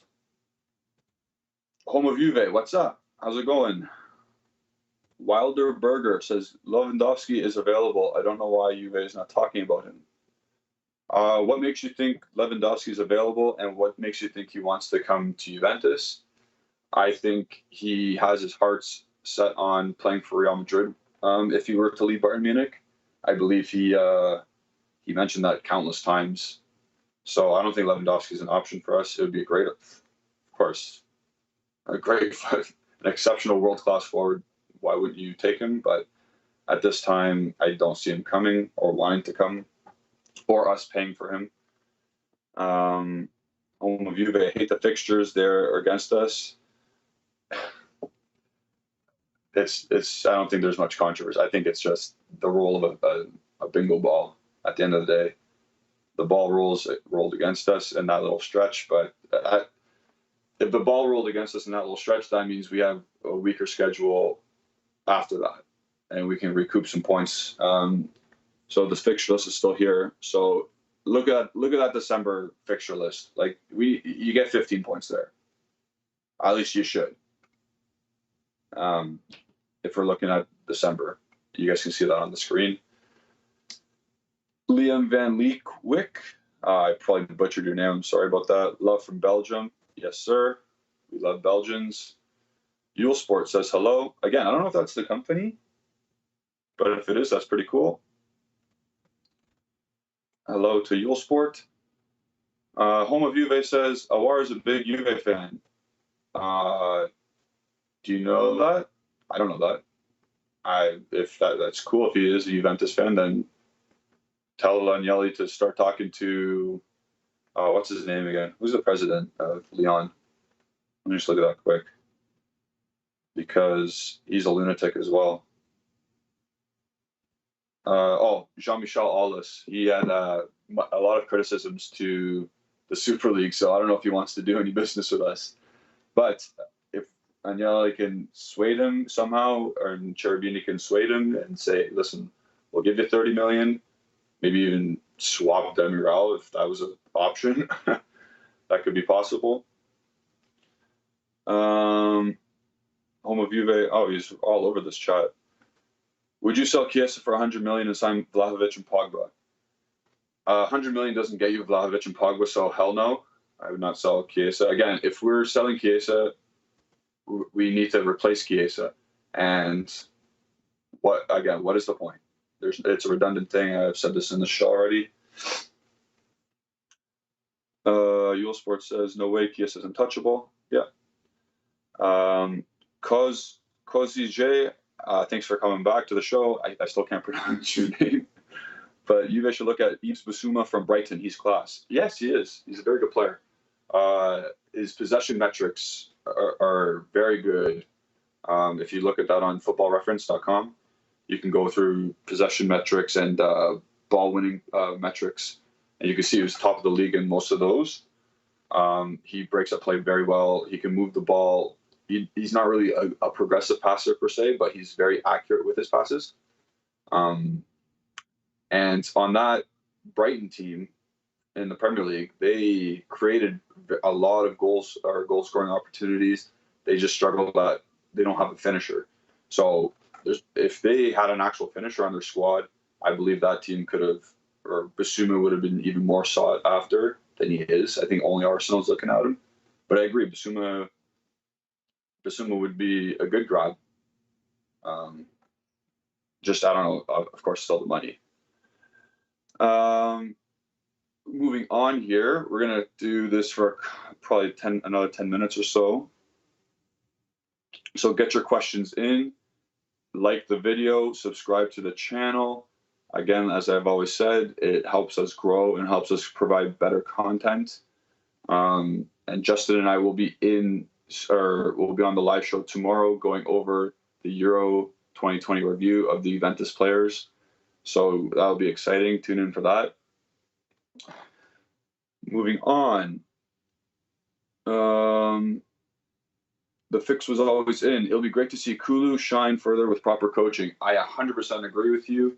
Home of Juve, what's up? How's it going? Wilder Burger says Lewandowski is available. I don't know why Juve is not talking about him. What makes you think Lewandowski is available, and what makes you think he wants to come to Juventus? I think he has his heart set on playing for Real Madrid. If he were to leave Bayern Munich, I believe he mentioned that countless times. So I don't think Lewandowski is an option for us. It would be an exceptional world-class forward. Why wouldn't you take him? But at this time, I don't see him coming or wanting to come, or us paying for him. Home of Juve, I hate the fixtures. They're against us. It's. I don't think there's much controversy. I think it's just the role of a bingo ball. At the end of the day, the ball rolled against us in that little stretch. But if the ball rolled against us in that little stretch, that means we have a weaker schedule after that, and we can recoup some points. So the fixture list is still here. So look at that December fixture list. Like you get 15 points there. At least you should. If we're looking at December, you guys can see that on the screen. Liam Van Leekwick, I probably butchered your name. I'm sorry about that. Love from Belgium. Yes, sir. We love Belgians. Yule Sport says hello. Again, I don't know if that's the company, but if it is, that's pretty cool. Hello to Yule Sport. Home of Juve says, Awar is a big Juve fan. Do you know that? I don't know that. If that's cool. If he is a Juventus fan, then tell Agnelli to start talking to, what's his name again? Who's the president of Lyon? Let me just look at that quick. Because he's a lunatic as well. Jean-Michel Aulas. He had a lot of criticisms to the Super League, so I don't know if he wants to do any business with us. But if Agnelli can sway him somehow, or Cherubini can sway him and say, listen, we'll give you 30 million, maybe even swap Demiral if that was an option. That could be possible. Home of Juve. Oh, he's all over this chat. Would you sell Chiesa for 100 million and sign Vlahovic and Pogba? 100 million doesn't get you Vlahovic and Pogba, so hell no. I would not sell Chiesa. Again, if we're selling Chiesa, we need to replace Chiesa. And what is the point? It's a redundant thing. I've said this in the show already. Yule Sports says, no way, Chiesa is untouchable. Yeah. Kozi J, thanks for coming back to the show. I still can't pronounce your name. But you guys should look at Yves Bissouma from Brighton. He's class. Yes, he is. He's a very good player. His possession metrics are very good. If you look at that on footballreference.com, you can go through possession metrics and ball winning metrics, and you can see he was top of the league in most of those. He breaks up play very well. He can move the ball. He's not really a progressive passer per se, but he's very accurate with his passes. And on that Brighton team in the Premier League, they created a lot of goals or goal scoring opportunities. They just struggle that they don't have a finisher. So if they had an actual finisher on their squad, I believe that team could have, or Bissouma would have been even more sought after than he is. I think only Arsenal's looking at him. But I agree, Bissouma would be a good grab. Just, I don't know, of course, still the money. Moving on here, we're going to do this for probably another 10 minutes or so. So get your questions in, like the video, subscribe to the channel. Again, as I've always said, it helps us grow and helps us provide better content. And Justin and I will be on the live show tomorrow going over the Euro 2020 review of the Juventus players. So that'll be exciting. Tune in for that. Moving on. The fix was always in. It'll be great to see Kulu shine further with proper coaching. I 100% agree with you.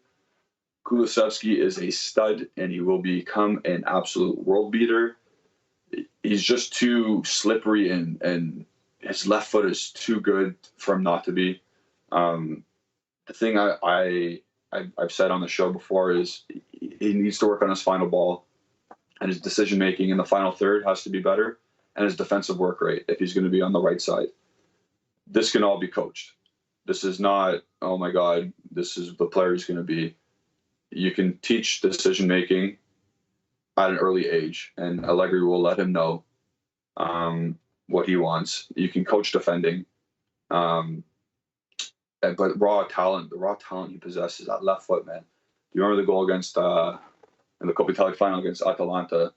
Kulusevski is a stud, and he will become an absolute world beater. He's just too slippery, and his left foot is too good for him not to be. The thing I've said on the show before is he needs to work on his final ball, and his decision making in the final third has to be better, and his defensive work rate if he's going to be on the right side. This can all be coached. This is not, oh my God, this is the player he's going to be. You can teach decision making at an early age, and Allegri will let him know what he wants. You can coach defending. But the raw talent he possesses, that left foot, man. Do you remember the goal against in the Coppa Italia final against Atalanta?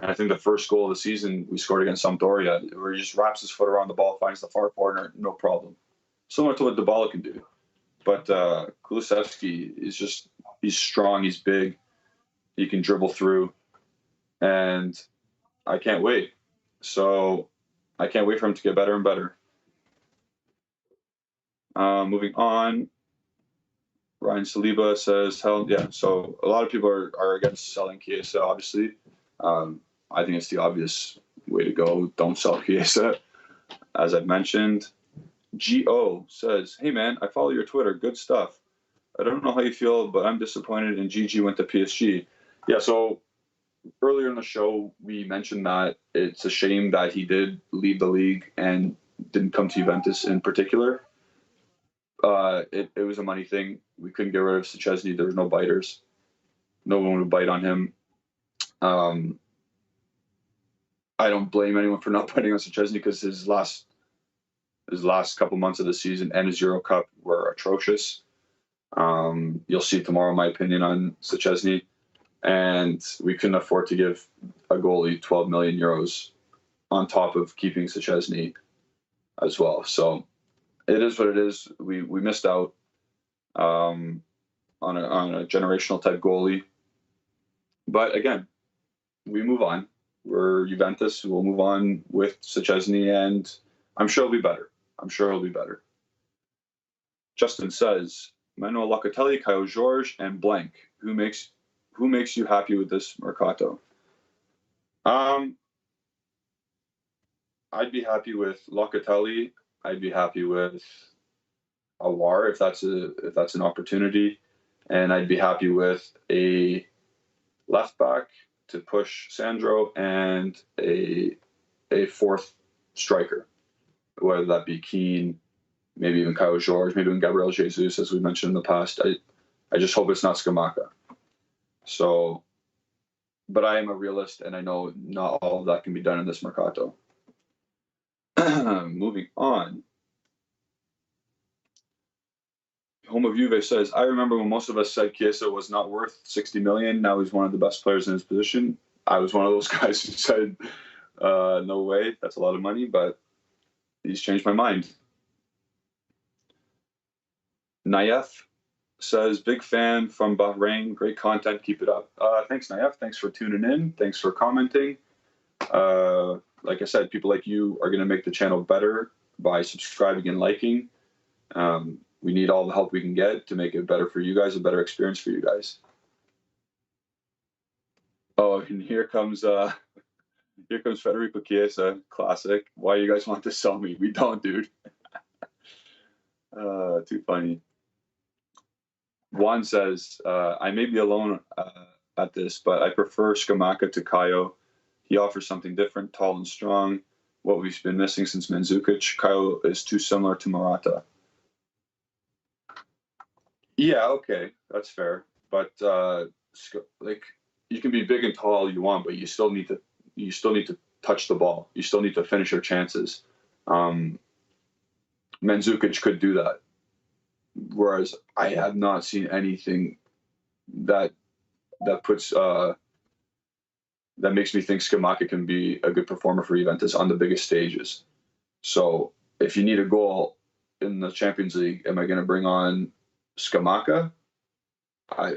And I think the first goal of the season we scored against Sampdoria, where he just wraps his foot around the ball, finds the far corner, no problem. Similar to what Dybala can do. But Kulusevski is he's strong, he's big, he can dribble through, and I can't wait. So I can't wait for him to get better and better. Moving on. Ryan Saliba says, hell yeah. So a lot of people are against selling Chiesa, obviously. I think it's the obvious way to go. Don't sell Chiesa, as I've mentioned. G.O. says, hey man, I follow your Twitter. Good stuff. I don't know how you feel, but I'm disappointed and Gigi went to PSG. Yeah, so earlier in the show, we mentioned that it's a shame that he did leave the league and didn't come to Juventus in particular. It was a money thing. We couldn't get rid of Szczesny. There was no biters. No one would bite on him. I don't blame anyone for not biting on Szczesny because his last couple months of the season and his Euro Cup were atrocious. You'll see tomorrow my opinion on Szczesny. And we couldn't afford to give a goalie 12 million euros on top of keeping Szczesny as well. So it is what it is. We missed out on a generational type goalie. But again, we move on. we're Juventus. We'll move on with Szczesny, and I'm sure he'll be better. I'm sure he'll be better. Justin says, Manuel Locatelli, Kaio Jorge, and blank. Who makes you happy with this Mercato? I'd be happy with Locatelli. I'd be happy with Awar if that's an opportunity, and I'd be happy with a left back to push Sandro and a fourth striker, whether that be Keane, maybe even Kaio Jorge, maybe even Gabriel Jesus, as we mentioned in the past. I just hope it's not Scamacca. So, but I am a realist, and I know not all of that can be done in this Mercato. Moving on. Home of Juve says, I remember when most of us said Chiesa was not worth 60 million. Now he's one of the best players in his position. I was one of those guys who said, no way, that's a lot of money, but he's changed my mind. Nayef says, big fan from Bahrain. Great content. Keep it up. Thanks, Nayef. Thanks for tuning in. Thanks for commenting. Like I said, people like you are going to make the channel better by subscribing and liking. We need all the help we can get to make it better for you guys, a better experience for you guys. Oh, and here comes Federico Chiesa, classic. Why you guys want to sell me? We don't, dude. Too funny. Juan says, I may be alone at this, but I prefer Scamacca to Kaio. He offers something different, tall and strong. What we've been missing since Mandzukic. Kaio is too similar to Morata. Yeah, okay, that's fair. But like, you can be big and tall all you want, but you still need to touch the ball. You still need to finish your chances. Mandzukic could do that, whereas I have not seen anything that puts that makes me think Scamacca can be a good performer for Juventus on the biggest stages. So if you need a goal in the Champions League, am I going to bring on Scamacca? I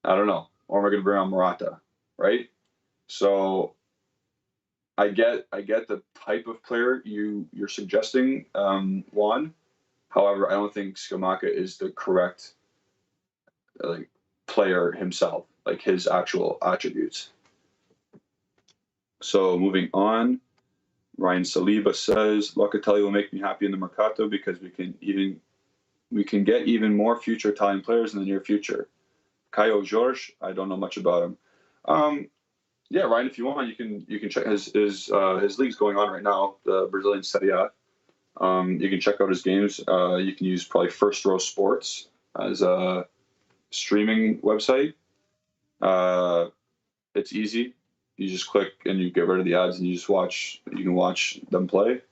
don't know. Or am I going to bring on Morata? Right? So I get the type of player you're suggesting, Juan. However, I don't think Scamacca is the correct player himself, like his actual attributes. So moving on, Ryan Saliba says Locatelli will make me happy in the Mercato because we can get even more future Italian players in the near future. Kaio Jorge, I don't know much about him. Yeah, Ryan, if you want, you can check his league's going on right now, the Brazilian Serie A. You can check out his games. You can use probably First Row Sports as a streaming website. It's easy. You just click and you get rid of the ads and you just watch. You can watch them play.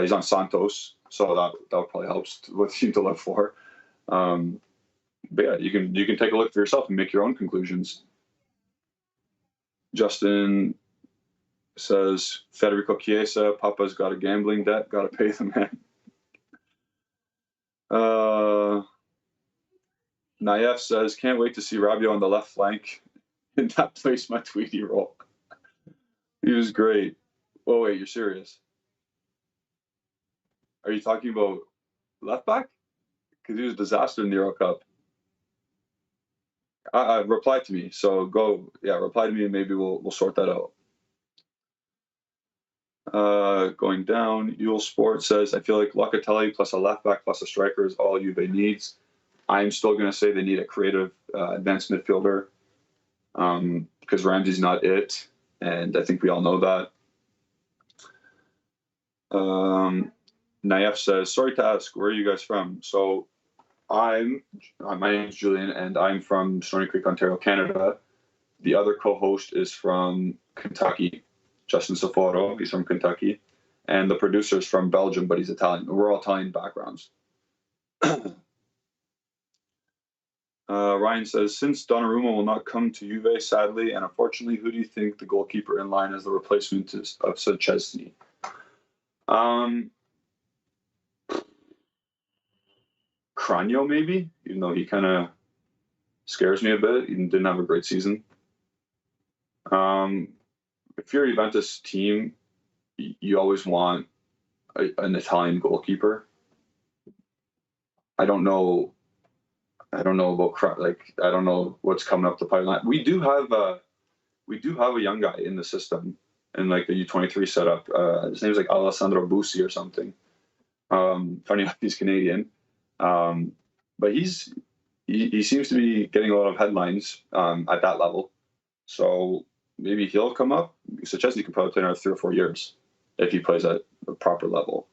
He's on Santos, so that probably helps what you to look for. But yeah, you can take a look for yourself and make your own conclusions. Justin says Federico Chiesa, Papa's got a gambling debt, got to pay the man. Nayef says, can't wait to see Rabiot on the left flank in that place Matuidi role. He was great. Oh, wait, you're serious? Are you talking about left back? Because he was a disaster in the Euro Cup. Reply to me. So reply to me and maybe we'll sort that out. Going down, Yule Sport says, I feel like Locatelli plus a left back plus a striker is all Juve needs. I'm still going to say they need a creative advanced midfielder because Ramsey's not it, and I think we all know that. Nayef says, sorry to ask, where are you guys from? So my name is Julian, and I'm from Stoney Creek, Ontario, Canada. The other co-host is from Kentucky, Justin Soforo. He's from Kentucky. And the producer is from Belgium, but he's Italian. We're all Italian backgrounds. Ryan says, since Donnarumma will not come to Juve, sadly, and unfortunately, who do you think the goalkeeper in line as the replacement of Chelsea? Cranio, maybe, even though he kind of scares me a bit. He didn't have a great season. if you're a Juventus team, you always want an Italian goalkeeper. I don't know. I don't know about I don't know what's coming up the pipeline. We do have a young guy in the system in like the U23 setup. His name's like Alessandro Busi or something. Funny enough, he's Canadian, but he seems to be getting a lot of headlines at that level. So maybe he'll come up. So Chelsea could probably play another 3 or 4 years if he plays at a proper level.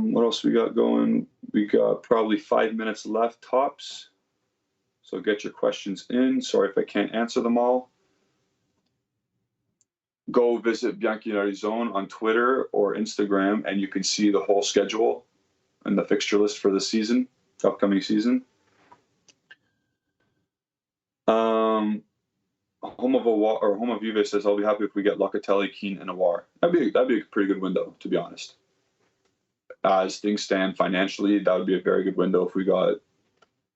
What else we got going? We got probably 5 minutes left tops. So get your questions in. Sorry if I can't answer them all. Go visit bianconerizon on Twitter or Instagram, and you can see the whole schedule and the fixture list for the season, upcoming season. Home of Juve says, I'll be happy if we get Locatelli, Keane, and Aouar. That'd be a pretty good window, to be honest. As things stand financially, that would be a very good window if we got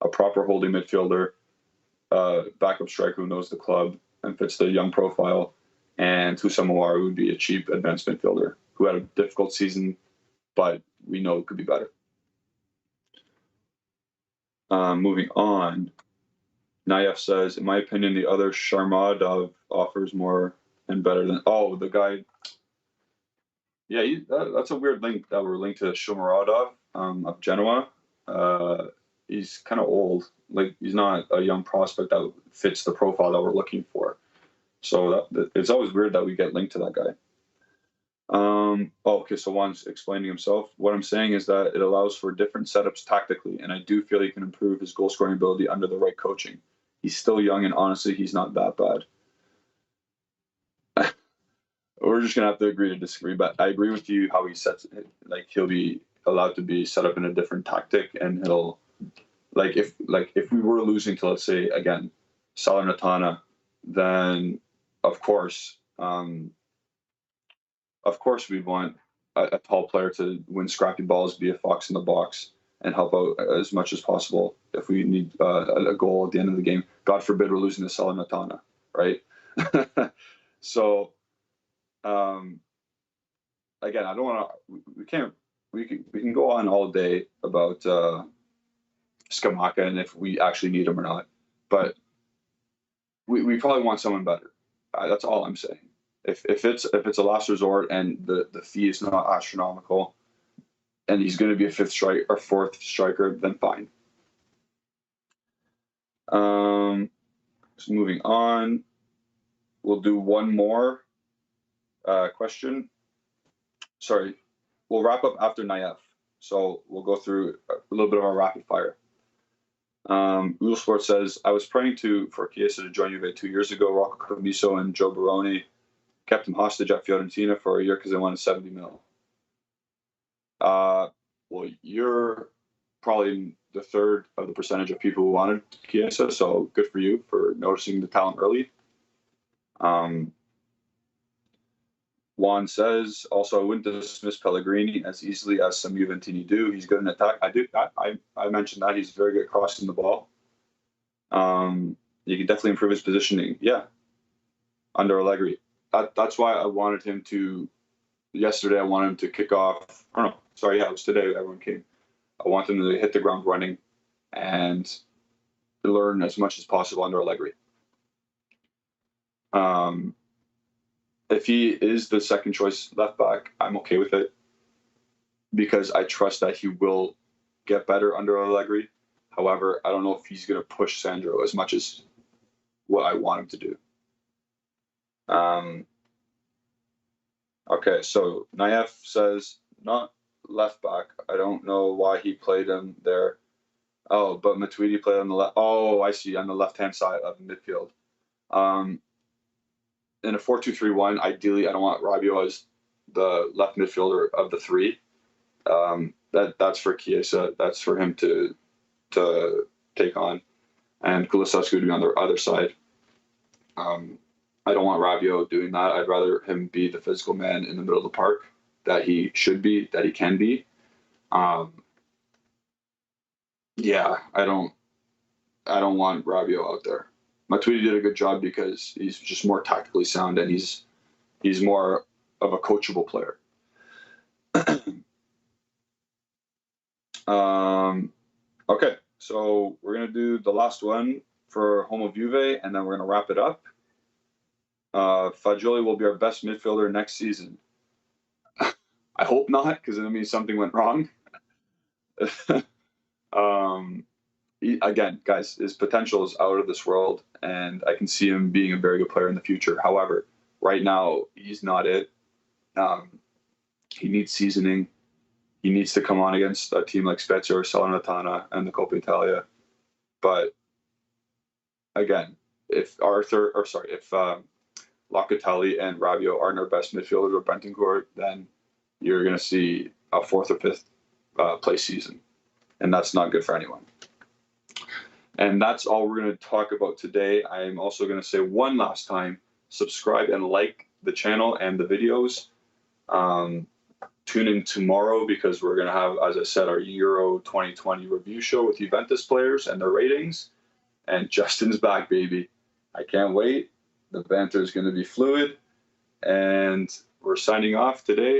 a proper holding midfielder, backup striker who knows the club and fits the young profile, and Houssam Aouar would be a cheap advanced midfielder who had a difficult season, but we know it could be better. Moving on. Naif says, in my opinion, the other Sharmadov offers more and better than... Oh, the guy... Yeah, that's a weird link that we're linked to Shomurodov of Genoa. He's kind of old. Like, he's not a young prospect that fits the profile that we're looking for. So it's always weird that we get linked to that guy. Okay, so Juan's explaining himself. What I'm saying is that it allows for different setups tactically, and I do feel he can improve his goal-scoring ability under the right coaching. He's still young, and honestly, he's not that bad. We're just gonna have to agree to disagree, but I agree with you how he sets it. Like, he'll be allowed to be set up in a different tactic, and he'll if we were losing to, let's say, again, Salernitana, then of course we'd want a tall player to win scrappy balls, be a fox in the box, and help out as much as possible if we need a goal at the end of the game. God forbid we're losing to Salernitana, right? So, again, I don't want to. We can go on all day about Scamacca and if we actually need him or not, but we probably want someone better. That's all I'm saying. If it's a last resort and the fee is not astronomical, and he's going to be a fifth strike or fourth striker, then fine. So moving on, we'll do one more question. Sorry, we'll wrap up after Naif. So we'll go through a little bit of our rapid fire. Real Sport says, I was praying for Chiesa to join Juve 2 years ago. Rocco Commisso and Joe Baroni kept him hostage at Fiorentina for a year because they wanted 70 mil. Well, you're probably the third of the percentage of people who wanted Chiesa, so good for you for noticing the talent early. Juan says, also, I wouldn't dismiss Pellegrini as easily as some Juventini do. He's good in attack. I mentioned that. He's very good at crossing the ball. He can definitely improve his positioning. Yeah, under Allegri. That's why I wanted him to... Yesterday, I wanted him to kick off... Oh, no, sorry, yeah, it was today everyone came. I want him to hit the ground running and learn as much as possible under Allegri. If he is the second choice left back, I'm okay with it because I trust that he will get better under Allegri. However, I don't know if he's going to push Sandro as much as what I want him to do. Okay, so Naif says, not left back. I don't know why he played him there. Oh, but Matuidi played on the left. Oh, I see, on the left-hand side of the midfield. In a 4-2-3-1, ideally, I don't want Rabiot as the left midfielder of the three. That's for Chiesa. That's for him to take on. And Kulusevski would be on the other side. I don't want Rabiot doing that. I'd rather him be the physical man in the middle of the park that he should be, that he can be. Yeah, I don't want Rabiot out there. Matuidi did a good job because he's just more tactically sound and he's more of a coachable player. Okay, so we're gonna do the last one for home of Juve, and then we're gonna wrap it up. Fagioli will be our best midfielder next season. I hope not, because it means something went wrong. Again, guys, his potential is out of this world, and I can see him being a very good player in the future. However, right now, he's not it. He needs seasoning. He needs to come on against a team like Spezia or Salernitana and the Coppa Italia. But again, if Locatelli and Rabiot aren't our best midfielders or Bentancur, then you're going to see a fourth or fifth place season, and that's not good for anyone. And that's all we're going to talk about today. I'm also going to say one last time, subscribe and like the channel and the videos. Tune in tomorrow because we're going to have, as I said, our Euro 2020 review show with Juventus players and their ratings. And Justin's back, baby. I can't wait. The banter is going to be fluid. And we're signing off today.